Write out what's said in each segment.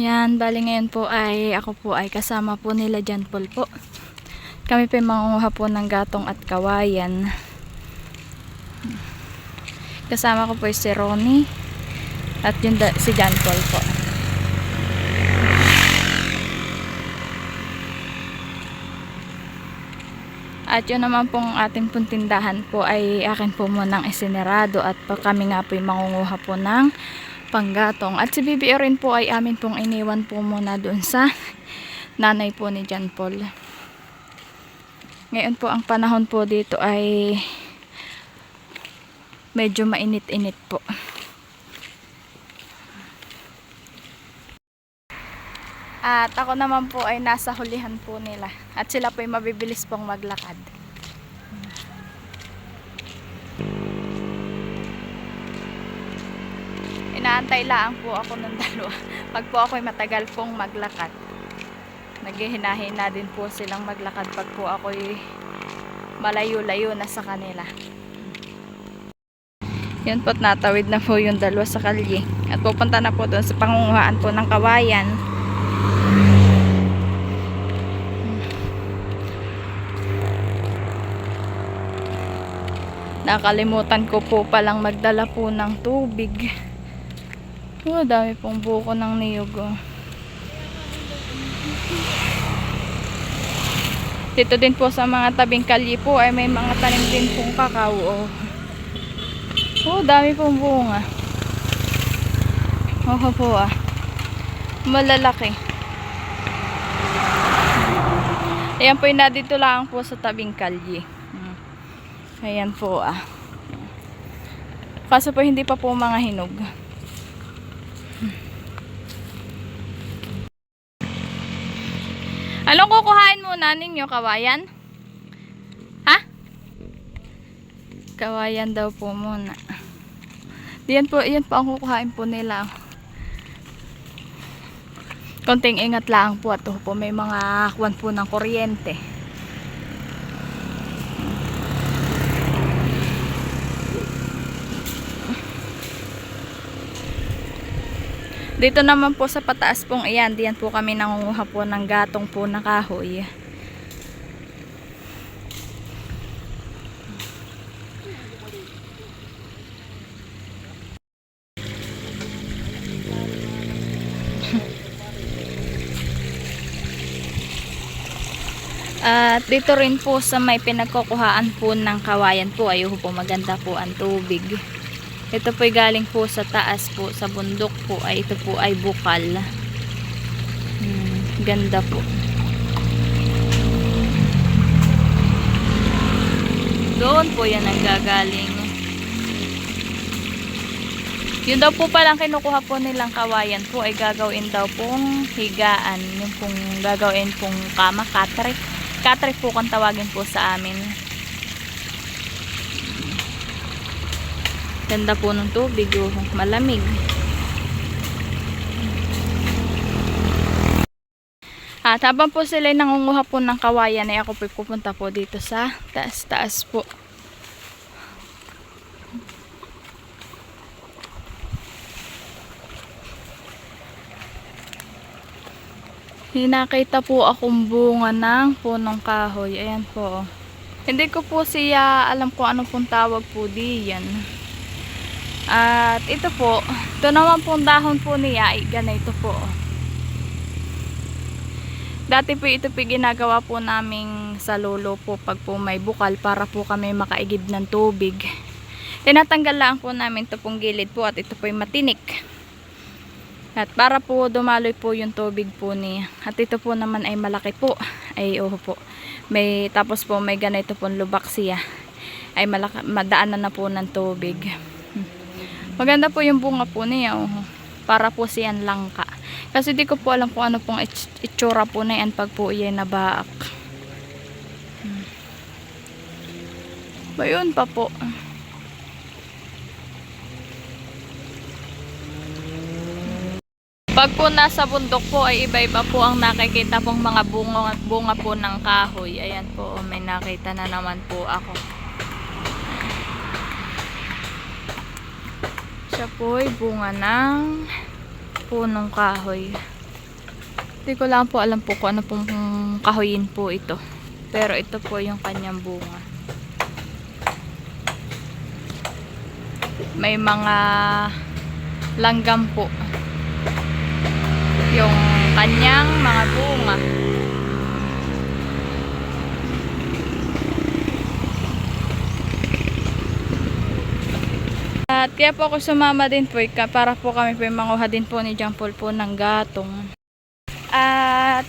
Ayan, bali ngayon po ay ako po ay kasama po nila John Paul po. Kami po mangunguha po ng gatong at kawayan. Kasama ko po si Ronnie at yun si John Paul po. At yun naman pong ating pong tindahan po ay akin po munang isinerado at kami nga po mangunguha po ng panggatong. At si BBO rin po ay amin pong iniwan po muna doon sa nanay po ni John Paul. Ngayon po ang panahon po dito ay medyo mainit-init po. At ako naman po ay nasa hulihan po nila. At sila po ay mabibilis pong maglakad. Inaantay lang po ako ng dalawa. Pag po ako ay matagal pong maglakad. Naghihina-hina din po silang maglakad pag po ako ay malayo-layo na sa kanila. Yun po't natawid na po yung dalawa sa kalye. At pupunta na po doon sa pangunguhaan po ng kawayan. Nakalimutan ko po palang magdala po ng tubig. Oh, dami pong buko ng niyog. Oh. Dito din po sa mga tabing kalye po ay may mga tanim din pong kakao. Oh, oh dami pong bunga. Oh po ah. Malalaki. Ayan po yung dito lang po sa tabing kalye. Ayan po ah. Kaso po hindi pa po mga hinog. Anong kukuhain muna ninyo? Kawayan? Ha? Kawayan daw po muna. Yan po ang kukuhain po nila. Konting ingat lang po at po may mga kwan po ng kuryente. Dito naman po sa pataas pong iyan, diyan po kami nangunguha po ng gatong po na kahoy. At dito rin po sa may pinagkukuhaan po ng kawayan po, ayun po maganda po ang tubig. Ito po ay galing po sa taas po, sa bundok po, ay ito po ay bukal. Ganda po. Doon po yan ang gagaling. Yun daw po palang kinukuha po nilang kawayan po ay gagawin daw pong higaan. Yung pong gagawin pong kama, katrik. Katrik po kung tawagin po sa amin. Ganda po ng tubig, oh, malamig. At habang po sila nangunguha po ng kawayan ay ako po pupunta po dito sa taas-taas po. Hinakita po akong bunga ng punong kahoy. Ayan po. Hindi ko po siya alam kung ano pong tawag po diyan. At ito po, ito naman pong dahon po niya ay ganito po. Dati po ito po ginagawa po naming sa lolo po pag po may bukal para po kami makaigib ng tubig. Tinatanggal lang po namin ito pong gilid po at ito po ay matinik. At para po dumaloy po yung tubig po niya. At ito po naman ay malaki po. Ay po. May, tapos po may ganito pong lubak siya. Ay madaanan na po ng tubig. Maganda po yung bunga po niya. Oh. Para po siyan langka. Kasi di ko po alam kung ano pong itsura po na yan pag po iyan nabaak. Bayun pa po. Pag po nasa bundok po ay iba-iba po ang nakikita pong mga bunga po ng kahoy. Ayan po, may nakita na naman po ako. Siya po ay bunga ng punong kahoy. Hindi ko lang po alam po kung ano pong kahoyin po ito. Pero ito po yung kanyang bunga. May mga langgam po yung kanyang mga bunga. At kaya po ako sumama din po para po kami po manguha din po ni John Paul po ng gatong. At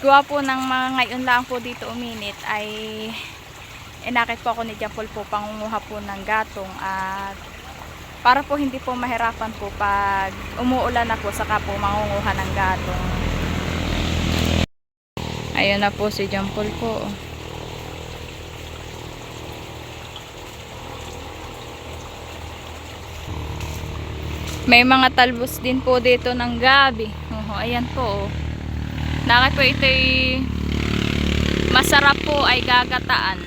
gawa po ng mga ngayon lang po dito uminit ay inakit po ako ni John Paul po pangunguha po ng gatong. At para po hindi po mahirapan po pag umuulan na po saka po mangunguha ng gatong. Ayun na po si John Paul po. May mga talbos din po dito ng gabi. Ayan po. Nakit po ito'y masarap po ay gagataan.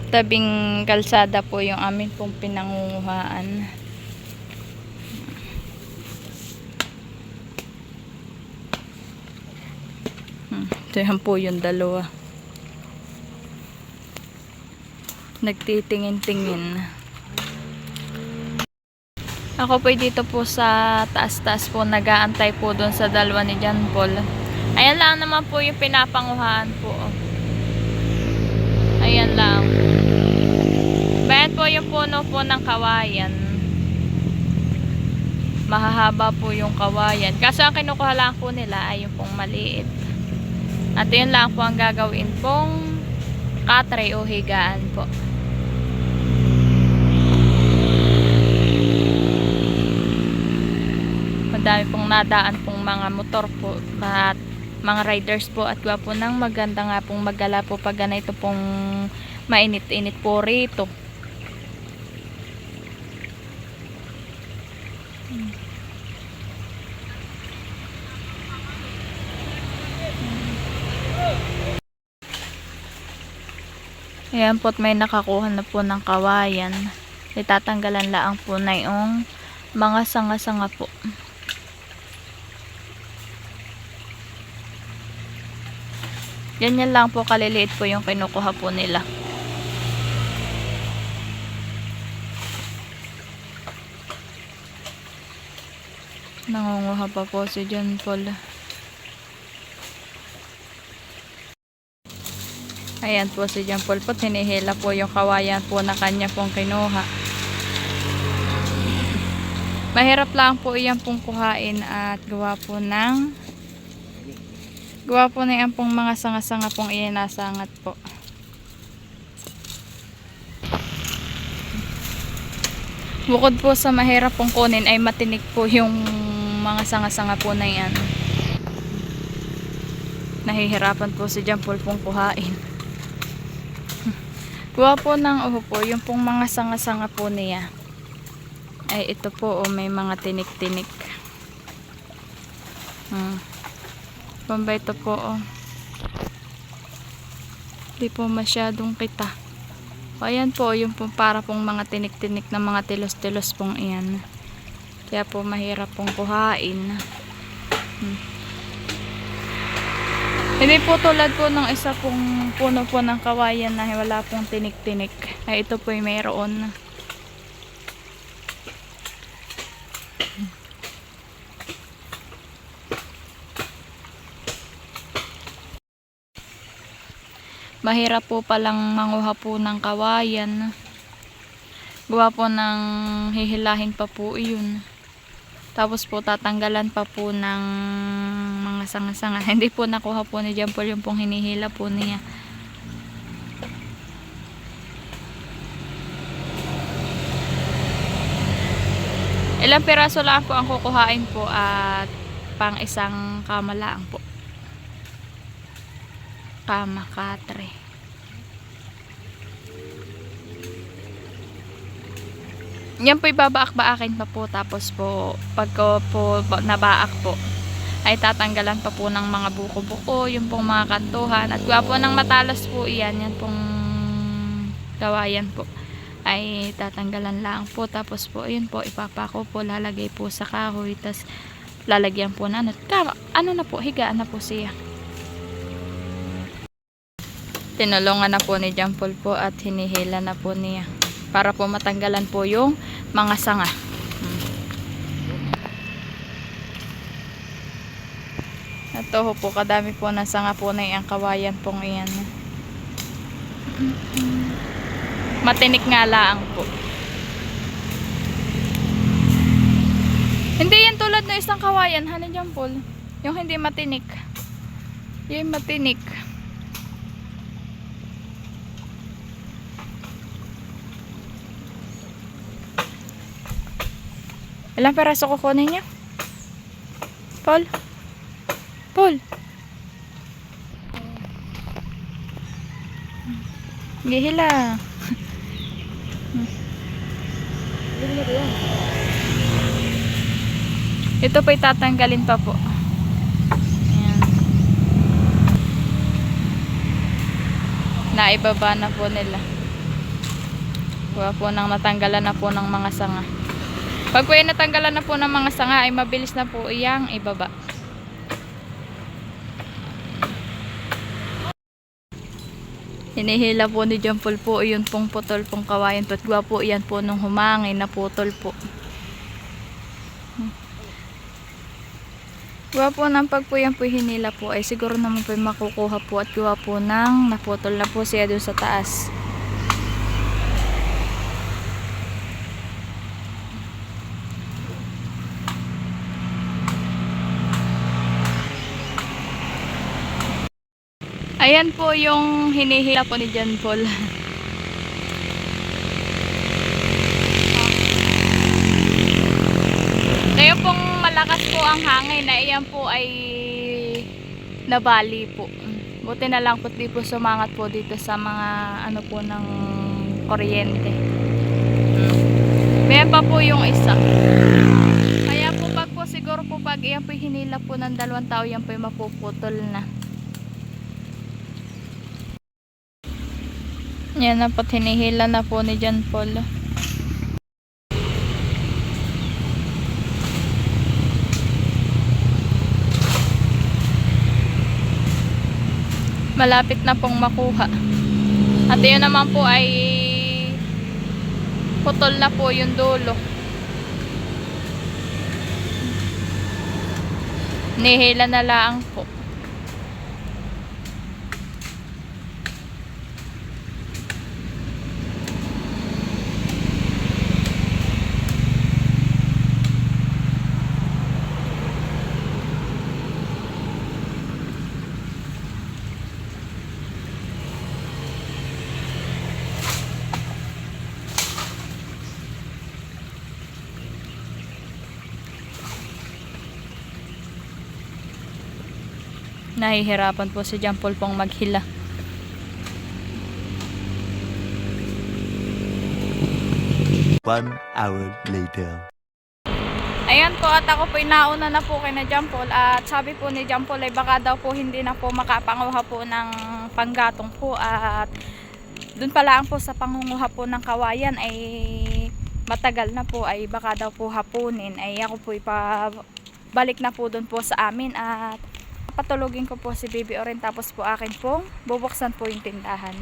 Tabing kalsada po yung amin pong pinangunguhaan. Ito yan po yung dalawa. Nagtitingin-tingin. Ako po dito po sa taas-taas po nag-aantay po doon sa dalawa ni John Paul. Ayan lang naman po yung pinapanguhaan po. Ayan lang. Bayan po yung puno po ng kawayan. Mahahaba po yung kawayan. Kaso ang kinukuha lang po nila ay yung pong maliit. At yun lang po ang gagawin pong katre o higaan po. Madami pong nadaan pong mga motor po at mga riders po at gwapo ng maganda nga pong magala po pag ganito pong mainit-init po rito. Ayan po at may nakakuha na po ng kawayan. Itatanggalan lang po na yung mga sanga-sanga po. Ganyan lang po kaliliit po yung kinukuha po nila. Nangunguha pa po si John Paul. Ayan po si John Paul po. Hinihila po yung kawayan po na kanya pong kinuha. Mahirap lang po iyan pong kuhain at gawa po na yan pong mga sanga-sanga pong inasangat po. Bukod po sa mahirap pong kunin ay matinik po yung mga sanga-sanga po na yan. Nahihirapan po si John Paul pong kuhain. Gawa po ng po yung pong mga sanga-sanga po niya. Ay ito po may mga tinik-tinik. Pambay ito po Di po masyadong kita. Ayan po yung po, para pong mga tinik-tinik na mga tilos-tilos pong iyan. Kaya po mahirap pong kuhain. Hindi po tulad po ng isa pong puno po ng kawayan na wala pong tinik-tinik. Ay ito po yung mayroon. Mahirap po palang manguha po ng kawayan. Gawa po ng hihilahin pa po yun. Tapos po tatanggalan pa po ng mga sanga-sanga. Hindi po nakuha po ni John Paul yung pong hinihila po niya. Ilang piraso lang po ang kukuhain po at pang isang kama lang po. Kama, katre. Yan po ibabaak-baakin pa po. Tapos po pagka po nabaak po ay tatanggalan pa po ng mga buko-buko, yung pong mga kantuhan. At gawa po ng matalas po iyan. Yan pong kawayan po ay tatanggalan lang po. Tapos po ayun po, ipapako po, lalagay po sa kahoy, tas lalagyan po na ano na po, higaan na po siya. Tinulungan na po ni John Paul po at hinihila na po niya para po matanggalan po yung mga sanga. Ito po, kadami po ng sanga po na yung kawayan pong iyan. Matinik nga lang po. Hindi yan tulad ng isang kawayan, Honey John Paul. Yung hindi matinik. Yung matinik. Ilang peraso kukunin niya? Paul? Paul? Gihila. Ito pa itatanggalin pa po. Ayan. Naibaba na po nila. Kuha po nang natanggalan na po ng mga sanga. Pag po yung natanggalan na po ng mga sanga ay mabilis na po iyang ibaba. Hinihila po ni John Paul po yun pong putol pong kawayan. Patgwa po yan po nung humangin na putol po. Gawa po ng pag po yan po hinila po ay siguro naman po makukuha po at gawa po ng naputol na po siya doon sa taas. Ayan po yung hinihila po ni John Paul. Kaya pong malakas po ang hangin na iyan po ay nabali po. Buti na lang po di po sumangat po dito sa mga ano po ng kuryente. Meron pa po yung isa. Kaya po pag po siguro po pag iyan po hinila po ng 2 tao yan po yung mapuputol na. Yan na po, hinihila na po ni John Paul. Malapit na pong makuha. At yun naman po ay putol na po yung dulo. Nihila na lang po. Nahihirapan po si John Paul pong maghila. One hour later. Ayan po, at ako po nauna na po kay na John Paul. At sabi po ni John Paul ay baka daw po hindi na po makapanguha po ng panggatong po. At dun pa lang po sa pangunguha po ng kawayan ay matagal na po, ay baka daw po hapunin. Ay ako po ipabalik na po dun po sa amin. At patulogin ko po si Baby Oren, tapos po akin pong bubuksan po yung tindahan.